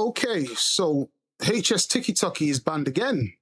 Okay, so HStikkytokky is banned again.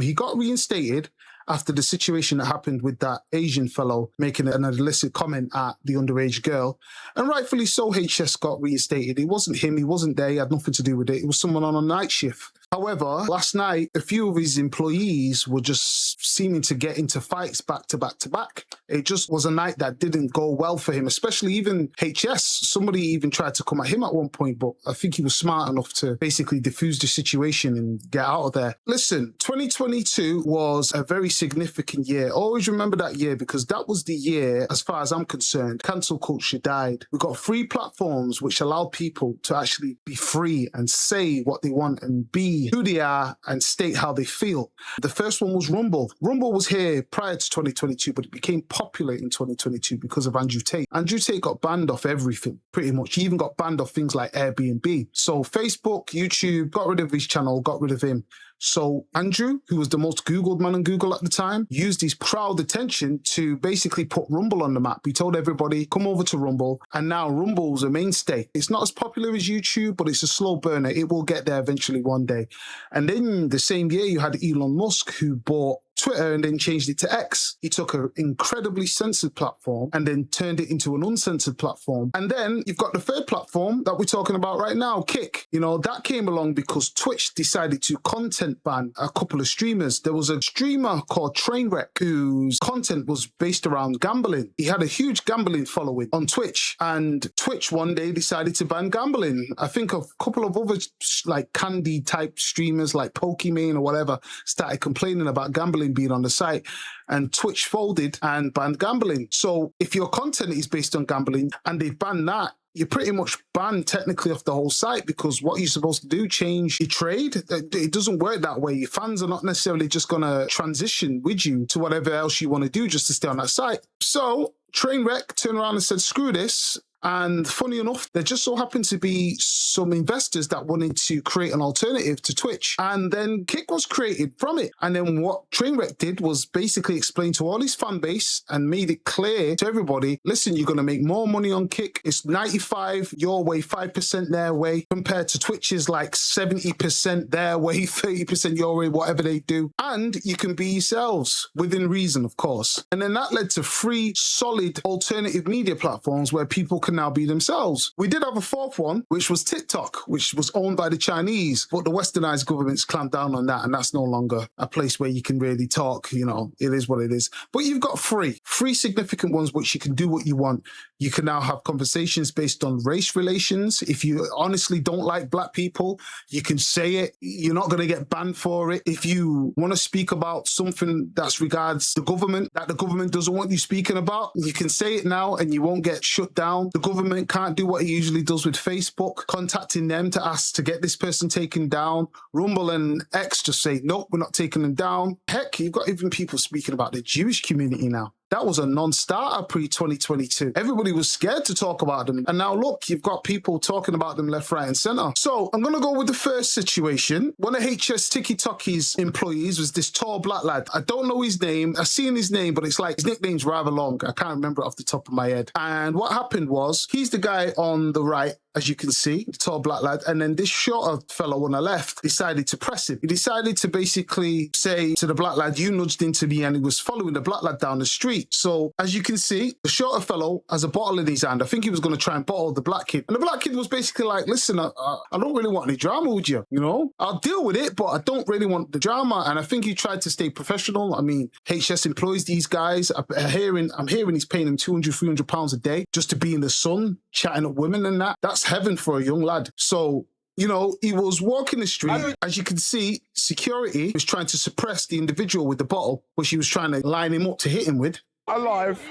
He got reinstated after the situation that happened with that Asian fellow making an illicit comment at the underage girl. And rightfully so, HS got reinstated. It wasn't him, he wasn't there, he had nothing to do with it. It was someone on a night shift. However, last night, a few of his employees were just seeming to get into fights back to back to back. It just was a night that didn't go well for him, especially even HS. Somebody even tried to come at him at one point, but I think he was smart enough to basically diffuse the situation and get out of there. Listen, 2022 was a very significant year. Always remember that year, because that was the year, as far as I'm concerned, cancel culture died. We got free platforms which allow people to actually be free and say what they want and be who they are and state how they feel. The first one was Rumble. Rumble was here prior to 2022, but it became popular in 2022 because of Andrew Tate. Andrew Tate got banned off everything, pretty much. He even got banned off things like Airbnb. So Facebook, YouTube, got rid of his channel, got rid of him. So Andrew, who was the most Googled man on Google at the time, used his crowd attention to basically put Rumble on the map. He told everybody, come over to Rumble. And now Rumble's a mainstay. It's not as popular as YouTube, but it's a slow burner. It will get there eventually one day. And then the same year, you had Elon Musk, who bought Twitter and then changed it to X. He took an incredibly censored platform and then turned it into an uncensored platform. And then you've got the third platform that we're talking about right now, Kick. You know, that came along because Twitch decided to content ban a couple of streamers. There was a streamer called Trainwreck whose content was based around gambling. He had a huge gambling following on Twitch, and Twitch one day decided to ban gambling. I think a couple of other like candy type streamers like Pokemon or whatever started complaining about gambling being on the site, and Twitch folded and banned gambling. So if your content is based on gambling and they ban that, you're pretty much banned technically off the whole site, because what you're supposed to do, change your trade. It doesn't work that way. Your fans are not necessarily just going to transition with you to whatever else you want to do just to stay on that site. So Trainwreck turned around and said, screw this. And funny enough, there just so happened to be some investors that wanted to create an alternative to Twitch. And then Kick was created from it. And then what Trainwreck did was basically explain to all his fan base and made it clear to everybody, listen, you're going to make more money on Kick. It's 95 your way, 5% their way, compared to Twitch's like 70% their way, 30% your way, whatever they do. And you can be yourselves within reason, of course. And then that led to free, solid alternative media platforms where people can now be themselves. We did have a fourth one, which was TikTok, which was owned by the Chinese, but the westernized governments clamped down on that, and that's no longer a place where you can really talk. You know, it is what it is. But you've got three significant ones which you can do what you want. You can now have conversations based on race relations. If you honestly don't like black people, you can say it. You're not going to get banned for it. If you want to speak about something that's regards the government, that the government doesn't want you speaking about, you can say it now and you won't get shut down. The government can't do what it usually does with Facebook, contacting them to ask to get this person taken down. Rumble and X just say, nope, we're not taking them down. Heck, you've got even people speaking about the Jewish community now. That was a non-starter pre-2022. Everybody was scared to talk about them. And now look, you've got people talking about them left, right, and center. So I'm going to go with the first situation. One of HStikkytokky's employees was this tall black lad. I don't know his name. I've seen his name, but it's like his nickname's rather long. I can't remember it off the top of my head. And what happened was, he's the guy on the right, as you can see, the tall black lad. And then this shorter fellow on the left decided to press him. He decided to basically say to the black lad, you nudged into me, and he was following the black lad down the street. So as you can see, the shorter fellow has a bottle in his hand. I think he was going to try and bottle the black kid. And the black kid was basically like, listen, I don't really want any drama with you, you know? I'll deal with it, but I don't really want the drama. And I think he tried to stay professional. I mean, HS employs these guys. I'm hearing he's paying them 200, 300 pounds a day just to be in the sun, chatting up women and that. That's heaven for a young lad. So, you know, he was walking the street. As you can see, security was trying to suppress the individual with the bottle, which he was trying to line him up to hit him with. Alive.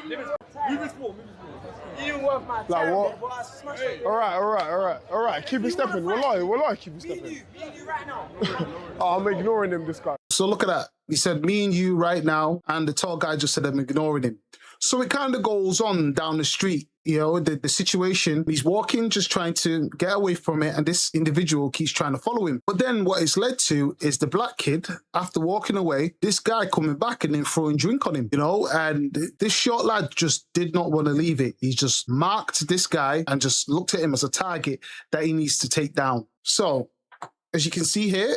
Like what? All right. Keep it stepping. We'll keep it stepping. Me and you right now. Oh, I'm ignoring him, this guy. So look at that. He said, me and you right now. And the tall guy just said, I'm ignoring him. So it kind of goes on down the street. You know, the situation, he's walking, just trying to get away from it, and this individual keeps trying to follow him. But then what it's led to is the black kid, after walking away, this guy coming back and then throwing drink on him, you know, and this short lad just did not want to leave it. He just marked this guy and just looked at him as a target that he needs to take down. So as you can see here.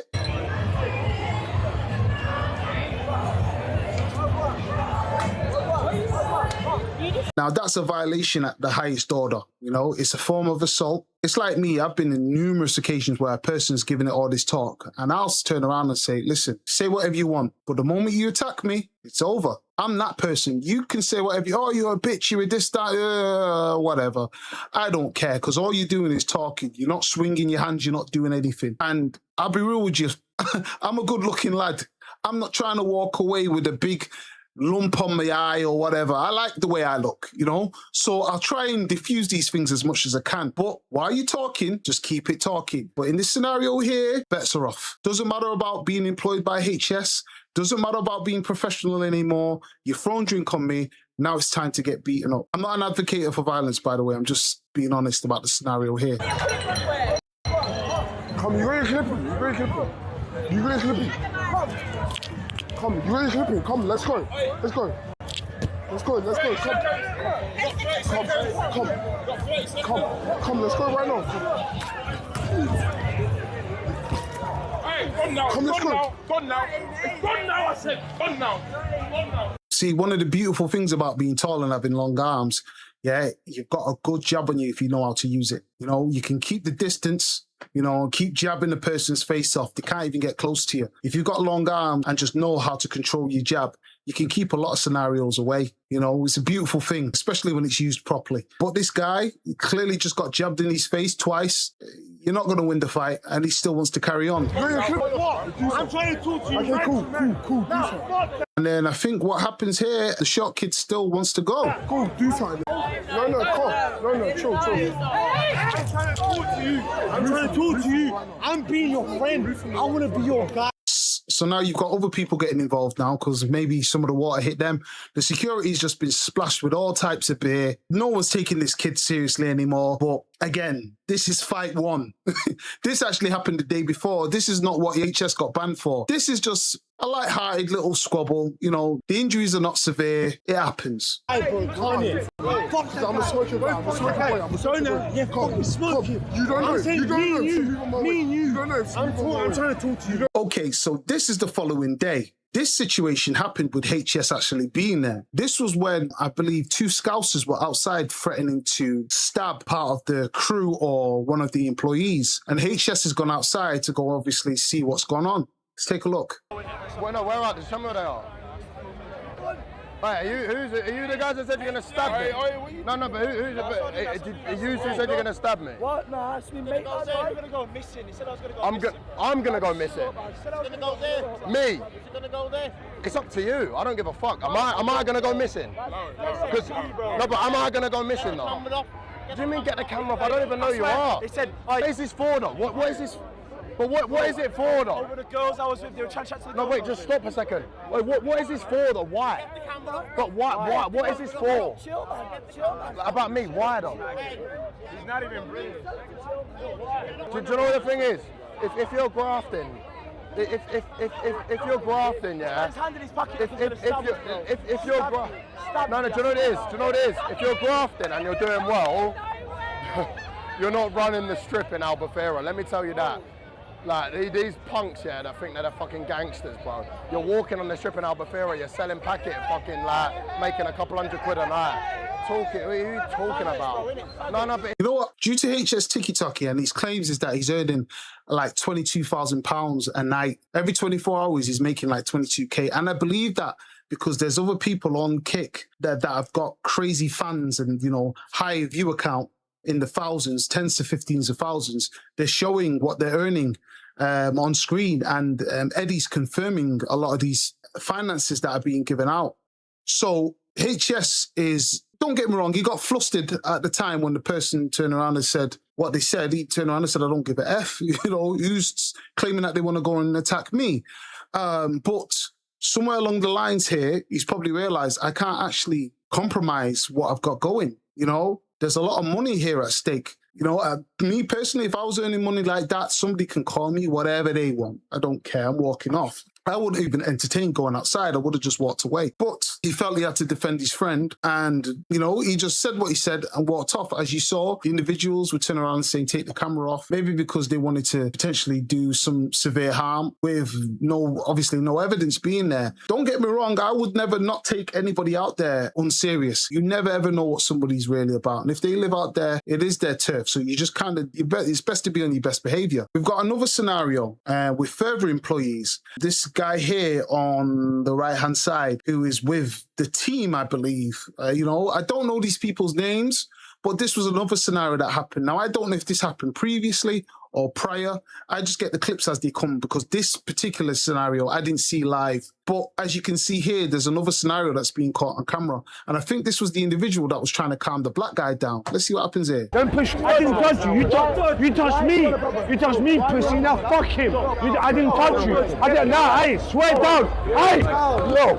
Now, that's a violation at the highest order. You know, it's a form of assault. It's like me. I've been in numerous occasions where a person's giving it all this talk, and I'll turn around and say, listen, say whatever you want, but the moment you attack me, it's over. I'm that person. You can say whatever. Oh, you're a bitch. You're a this, that, whatever. I don't care, because all you're doing is talking. You're not swinging your hands. You're not doing anything. And I'll be real with you. I'm a good-looking lad. I'm not trying to walk away with a big lump on my eye or whatever. I like the way I look, you know? So I'll try and diffuse these things as much as I can. But while you're talking, just keep it talking. But in this scenario here, bets are off. Doesn't matter about being employed by HS. Doesn't matter about being professional anymore. You've thrown drink on me. Now it's time to get beaten up. I'm not an advocate for violence, by the way. I'm just being honest about the scenario here. Come, you really clipping. You really clipping. You really clipping. Come, you really clipping. Come, let's go. Let's go. Let's go. Let's go. Come. Come, let's go right now. Come, let's go. Gone now. It's gone now, I said. Gone now. Gone now. See, one of the beautiful things about being tall and having long arms, yeah, you've got a good jab on you if you know how to use it. You know, you can keep the distance, you know, keep jabbing the person's face off. They can't even get close to you. If you've got long arms and just know how to control your jab, you can keep a lot of scenarios away. You know, it's a beautiful thing, especially when it's used properly. But this guy clearly just got jabbed in his face twice. You're not going to win the fight, and he still wants to carry on. I'm trying to talk to you. Okay, cool. Do something. And then I think what happens here, the short kid still wants to go. Cool, do something. No, come. No, chill. I'm trying to talk to you. I'm trying to talk to you. I'm being your friend. I want to be your guy. So now you've got other people getting involved now because maybe some of the water hit them. The security's just been splashed with all types of beer. No one's taking this kid seriously anymore. But again, this is fight one. This actually happened the day before. This is not what HS got banned for. This is just a light-hearted little squabble. You know, the injuries are not severe. It happens. Hey, bro, can't it? Fuck that. I'm a smoking boy. I'm a smoking boy. I'm a smoking boy. Yeah, fuck, smoking. You don't know. You don't know. Me and you. You don't know. I'm trying to talk to you. Okay, so this is the following day. This situation happened with HS actually being there. This was when I believe two Scousers were outside threatening to stab part of the crew or one of the employees. And HS has gone outside to go obviously see what's going on. Let's take a look. Well, no, where are they? Tell me where they are. Right, are you the guys that said you're going to stab me? No, but who's you who said you're going to stab me? What? No, it's me, mate. I was going to go missing. He said I was going to go missing. I'm going to go missing. He said I was going to go there. Me? Is he going to go there? It's up to you. I don't give a fuck. Am I going to go missing? No, but am I going to go missing though? What do you mean get the camera off? I don't even know you are. They said, what is this for though? What is this? But what is it for though? Over the girls I was with, they were trying to chat to the No, girls. wait, just stop a second. Wait, what is this for though? Why? But why? What is this for? Chill, man. About me? Why though? He's not even breathing. Do you know what the thing is? If you're grafting, if you're grafting, yeah. Man's hand in his pocket. If you're no, do you know what it is? Do you know what it is? If you're grafting and you're doing well, you're not running the strip in Albufeira. Let me tell you that. Like these punks, yeah, that think they're the fucking gangsters, bro. You're walking on the strip in Albufeira, you're selling packet, fucking like making a couple £100 a night. What are you talking about? No, but you know what? Due to HStikkytokky and his claims is that he's earning like £22,000 a night. Every 24 hours, he's making like 22K. And I believe that because there's other people on Kick that have got crazy fans and, you know, high view account in the thousands, tens to 15s of thousands. They're showing what they're earning on screen. And Eddie's confirming a lot of these finances that are being given out. So HS is, don't get me wrong, he got flustered at the time when the person turned around and said what they said. He turned around and said, I don't give a F, you know, who's claiming that they want to go and attack me. But somewhere along the lines here, he's probably realized I can't actually compromise what I've got going, you know? There's a lot of money here at stake. You know, me personally, if I was earning money like that, somebody can call me whatever they want. I don't care. I'm walking off. I wouldn't even entertain going outside. I would have just walked away. But he felt he had to defend his friend. And, you know, he just said what he said and walked off. As you saw, the individuals would turn around and say, take the camera off. Maybe because they wanted to potentially do some severe harm with obviously no evidence being there. Don't get me wrong. I would never not take anybody out there unserious. You never ever know what somebody's really about. And if they live out there, it is their turf. So you just kind of, it's best to be on your best behavior. We've got another scenario with further employees. This guy here on the right-hand side who is with the team, I believe. You know, I don't know these people's names, but this was another scenario that happened. Now, I don't know if this happened previously or prior. I just get the clips as they come because this particular scenario I didn't see live. But as you can see here, there's another scenario that's being caught on camera. And I think this was the individual that was trying to calm the black guy down. Let's see what happens here. Don't push me. I didn't touch you. You touched me. You touched me, pussy. Now fuck him. I didn't touch you. I didn't. Nah, hey, swear down. Hey, yo.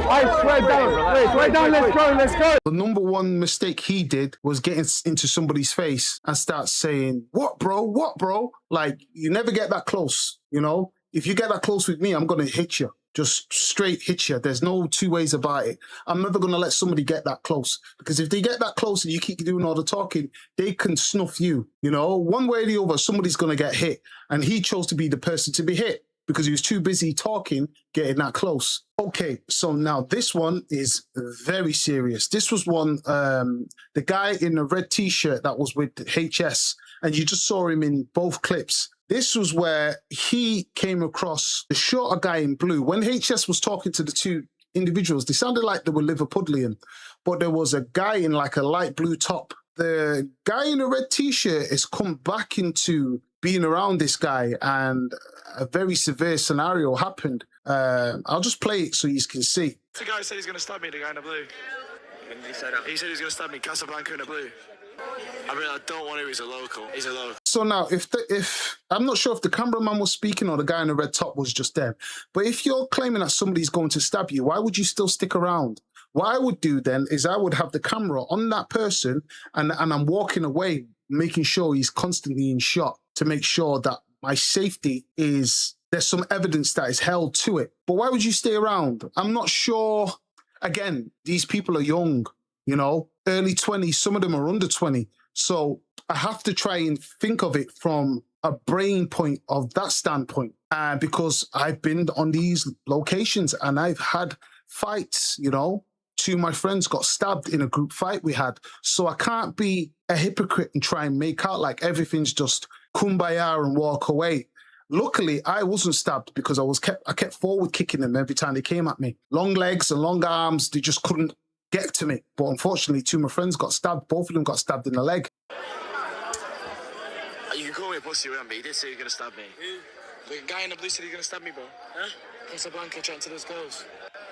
I swear down. Wait, swear down. Let's go. Let's go. The number one mistake he did was getting into somebody's face and start saying, what, bro? What, bro? Like, you never get that close, you know? If you get that close with me, I'm going to hit you. Just straight hit you. There's no two ways about it. I'm never going to let somebody get that close. Because if they get that close and you keep doing all the talking, they can snuff you. You know, one way or the other, somebody's going to get hit. And he chose to be the person to be hit because he was too busy talking, getting that close. Okay, so now this one is very serious. This was one, the guy in the red T-shirt that was with HS, and you just saw him in both clips. This was where he came across the shorter guy in blue. When HS was talking to the two individuals, they sounded like they were Liverpudlian, but there was a guy in like a light blue top. The guy in the red T-shirt has come back into being around this guy, and a very severe scenario happened. I'll just play it so you can see. The guy said he's going to stab me, the guy in the blue. When did he say that? He said he's going to stab me, Casablanca in the blue. I mean, I don't want to, he's a local. He's a local. So now, if I'm not sure if the cameraman was speaking or the guy in the red top was just there, but if you're claiming that somebody's going to stab you, why would you still stick around? What I would do then is I would have the camera on that person and I'm walking away, making sure he's constantly in shot to make sure that my safety is, there's some evidence that is held to it. But why would you stay around? I'm not sure. Again, these people are young, you know, early 20s, some of them are under 20. So I have to try and think of it from a brain point of that standpoint, because I've been on these locations and I've had fights, you know. Two of my friends got stabbed in a group fight we had. So I can't be a hypocrite and try and make out like everything's just kumbaya and walk away. Luckily, I wasn't stabbed because I kept forward kicking them every time they came at me. Long legs and long arms, they just couldn't get to me. But unfortunately, two of my friends got stabbed. Both of them got stabbed in the leg. You can call me a pussy, remember? He did say he was going to stab me. Who? The guy in the blue said he's going to stab me, bro. Huh? Casablanca chatting to those girls.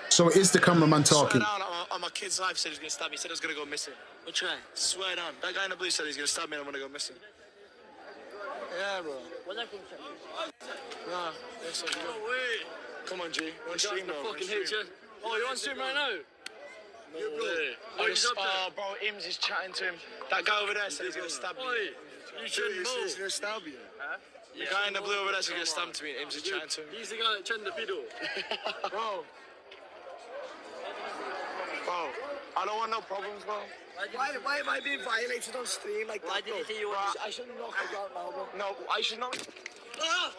So it is the cameraman talking. Swear down, on my kid's life said he was going to stab me. He said I was going to go missing. Which way? Swear down. That guy in the blue said he's going to stab me and I'm going to go missing. Yeah, bro. What's that going to check? Nah, that's okay. No way. Come on, G. We're on stream, bro. Oh, you're on stream right now? No way. Oh, bro, Ims is chatting to him. That guy over there said he's going to stab me. You shouldn't know. He's going to stab you. Huh? The guy in the blue over there said he's going to stab me and Ims is chatting to him. He's the guy that turned the pedo. Bro. Bro, I don't want no problems, bro. Why am I being violated on stream like Why that, did you say you bro? want I should knock you out now, bro. No, I should not. Ah!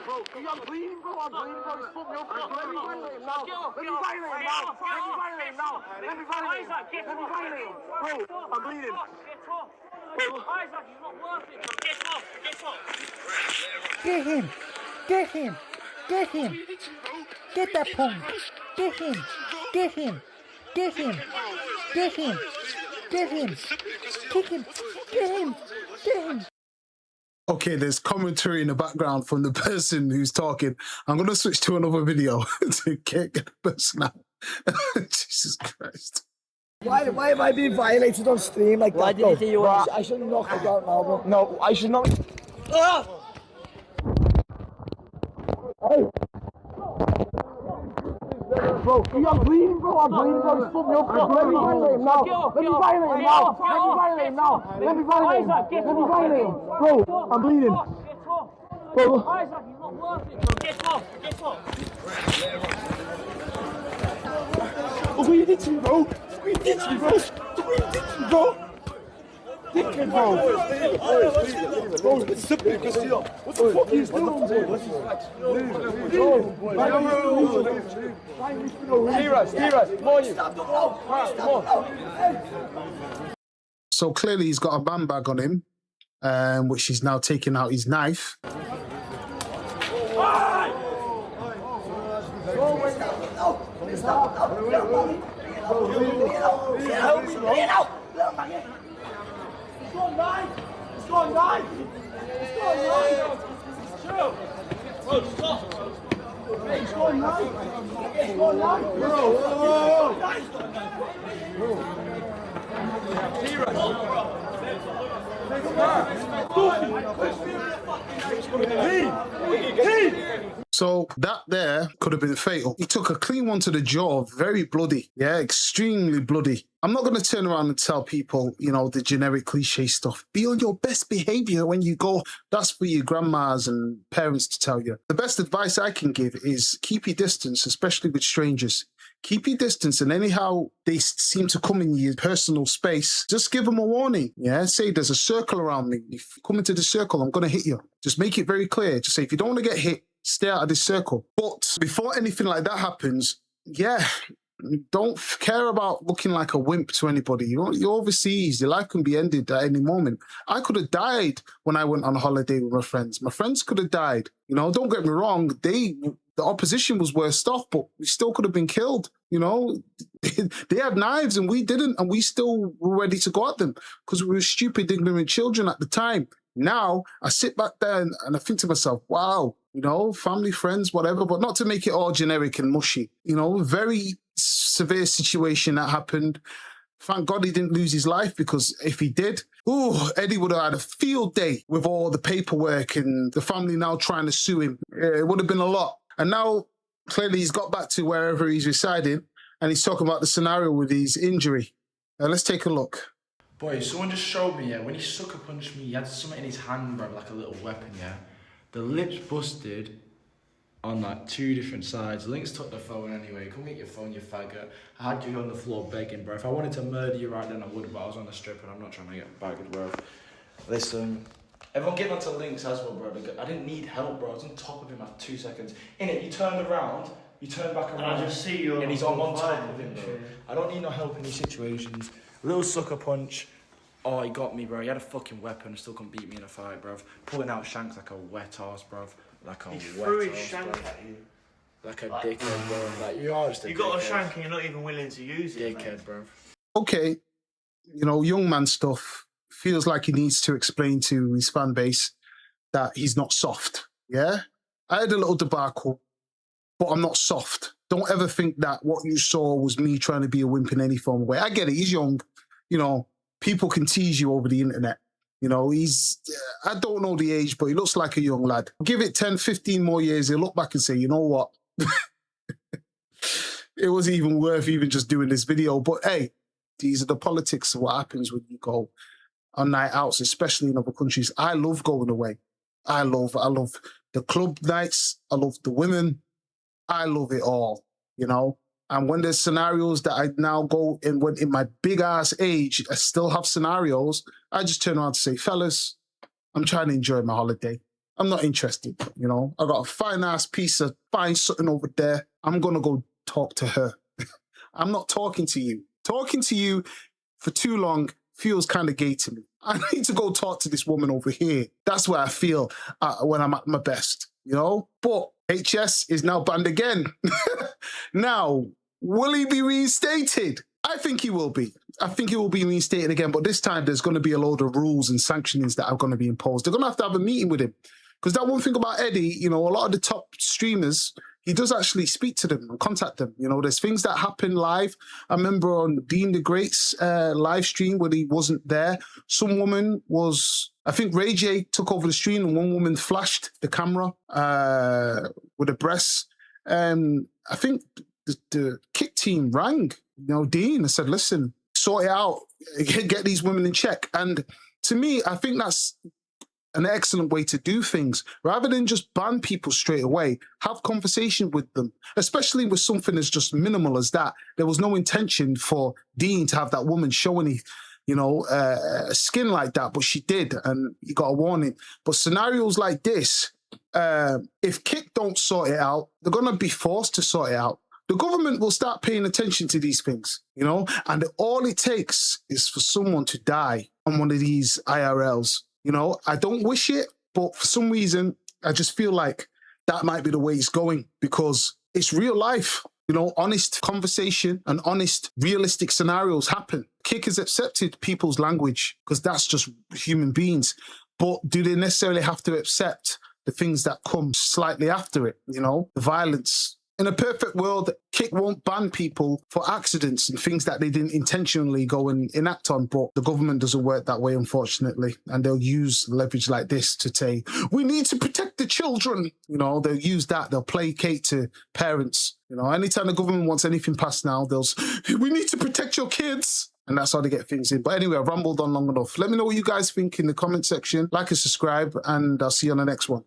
Bro, I'm bleeding, bro. I'm bleeding, bro. Just put me up. Let me violate him now. Let me violate him now. Let me violate him now. Let me violate him. Let me violate him. Bro, I'm bleeding. Isaac, he's not worth it. Get off. Get off. Get him! Get him! Get him! Get that punk! Get him! Get him! Get him! Get him! Get him! Kick him! Get him! Get him! Okay, there's commentary in the background from the person who's talking. I'm going to switch to another video to get the person out. Jesus Christ. Why am I being violated on stream like Why that, did bro? you say you Bro, want I should knock you out now, bro. No, I should not. Ah! Hey! Bro, I'm bleeding, bro. I'm bleeding, bro. He's fucked me up, bro. Let me violate him now. Let me violate him now. Let me violate him now. Let me violate him. Let me violate him. Bro, I'm bleeding. Bro. Isaac, he's not worth it, bro. Get off. Look what you did to me, bro. Look what you did to me, bro. Look what you did to me, bro. Dickhead, bro. Bro, it's simple because what the fuck are you doing, bro? Steerers, more you. So clearly he's got a man bag on him, which he's now taking out his knife. So that there could have been fatal. He took a clean one to the jaw, very bloody. Yeah, extremely bloody. I'm not going to turn around and tell people, you know, the generic cliche stuff. Be on your best behavior when you go. That's for your grandmas and parents to tell you. The best advice I can give is keep your distance, especially with strangers. Keep your distance, and anyhow they seem to come in your personal space, just give them a warning. Yeah, say there's a circle around me. If you come into the circle, I'm going to hit you. Just make it very clear. Just say, if you don't want to get hit, stay out of this circle. But before anything like that happens, yeah, don't care about looking like a wimp to anybody. You're overseas. Your life can be ended at any moment. I could have died when I went on a holiday with my friends. My friends could have died. You know, don't get me wrong. The opposition was worse off, but we still could have been killed. You know, they had knives and we didn't, and we still were ready to go at them because we were stupid, ignorant children at the time. Now I sit back there and I think to myself, wow, you know, family, friends, whatever, but not to make it all generic and mushy. You know, very severe situation that happened. Thank God he didn't lose his life, because if he did, Eddie would have had a field day with all the paperwork and the family now trying to sue him. It would have been a lot. And now, clearly, he's got back to wherever he's residing, and he's talking about the scenario with his injury. Let's take a look. Boy, someone just showed me, when he sucker punched me, he had something in his hand, bro, like a little weapon, The lips busted on, like, 2 different sides. Link's took the phone anyway. Come get your phone, you faggot. I had you on the floor begging, bro. If I wanted to murder you right then, I would, but I was on the strip, and I'm not trying to get bagged, bro. Listen. Everyone get onto Links as well, bro. I didn't need help, bro. I was on top of him after 2 seconds. Innit, you turned around, you turned back around. I just see you, and he's on top of him, bro. I don't need no help in these situations. Little sucker punch. Oh, he got me, bro. He had a fucking weapon, still couldn't beat me in a fight, bro. Pulling out shanks like a wet ass, bro. Like a wet ass. He threw his shank at you. Like a dickhead, bro. Like, you are just a dickhead. You got a shank and you're not even willing to use it, dickhead, bro. Okay, you know, young man stuff. Feels like he needs to explain to his fan base that he's not soft, yeah? I had a little debacle, but I'm not soft. Don't ever think that what you saw was me trying to be a wimp in any form of way. I get it, he's young. You know, people can tease you over the internet. You know, I don't know the age, but he looks like a young lad. Give it 10, 15 more years, he'll look back and say, you know what? It wasn't even worth even just doing this video. But hey, these are the politics of what happens when you go on night outs, especially in other countries. I love going away. I love the club nights. I love the women. I love it all, you know? And when there's scenarios that I now go in, when in my big ass age, I still have scenarios, I just turn around to say, fellas, I'm trying to enjoy my holiday. I'm not interested, you know? I got a fine ass piece of fine something over there. I'm going to go talk to her. I'm not talking to you. Talking to you for too long feels kind of gay to me. I need to go talk to this woman over here. That's where I feel when I'm at my best, you know? But HS is now banned again. Now, will he be reinstated? I think he will be. I think he will be reinstated again, but this time there's going to be a load of rules and sanctionings that are going to be imposed. They're going to have a meeting with him. Because that one thing about Eddie, you know, a lot of the top streamers, he does actually speak to them and contact them. You know, there's things that happen live. I remember on Being the Greats live stream where he wasn't there. Some woman was, I think Ray J took over the stream and one woman flashed the camera with her breasts. I think the kick team rang, Dean and said, listen, sort it out, get these women in check. And to me, I think that's an excellent way to do things. Rather than just ban people straight away, have conversation with them, especially with something as just minimal as that. There was no intention for Dean to have that woman show any, skin like that, but she did, and you got a warning. But scenarios like this, if Kick don't sort it out, they're going to be forced to sort it out. The government will start paying attention to these things, and all it takes is for someone to die on one of these IRLs. I don't wish it, but for some reason, I just feel like that might be the way it's going, because it's real life. Honest conversation and honest, realistic scenarios happen. Kick has accepted people's language because that's just human beings. But do they necessarily have to accept the things that come slightly after it? The violence. In a perfect world, Kick won't ban people for accidents and things that they didn't intentionally go and enact on, but the government doesn't work that way, unfortunately. And they'll use leverage like this to say, we need to protect the children. They'll use that. They'll placate to parents. Anytime the government wants anything passed now, they'll say, we need to protect your kids. And that's how they get things in. But anyway, I've rambled on long enough. Let me know what you guys think in the comment section. Like and subscribe, and I'll see you on the next one.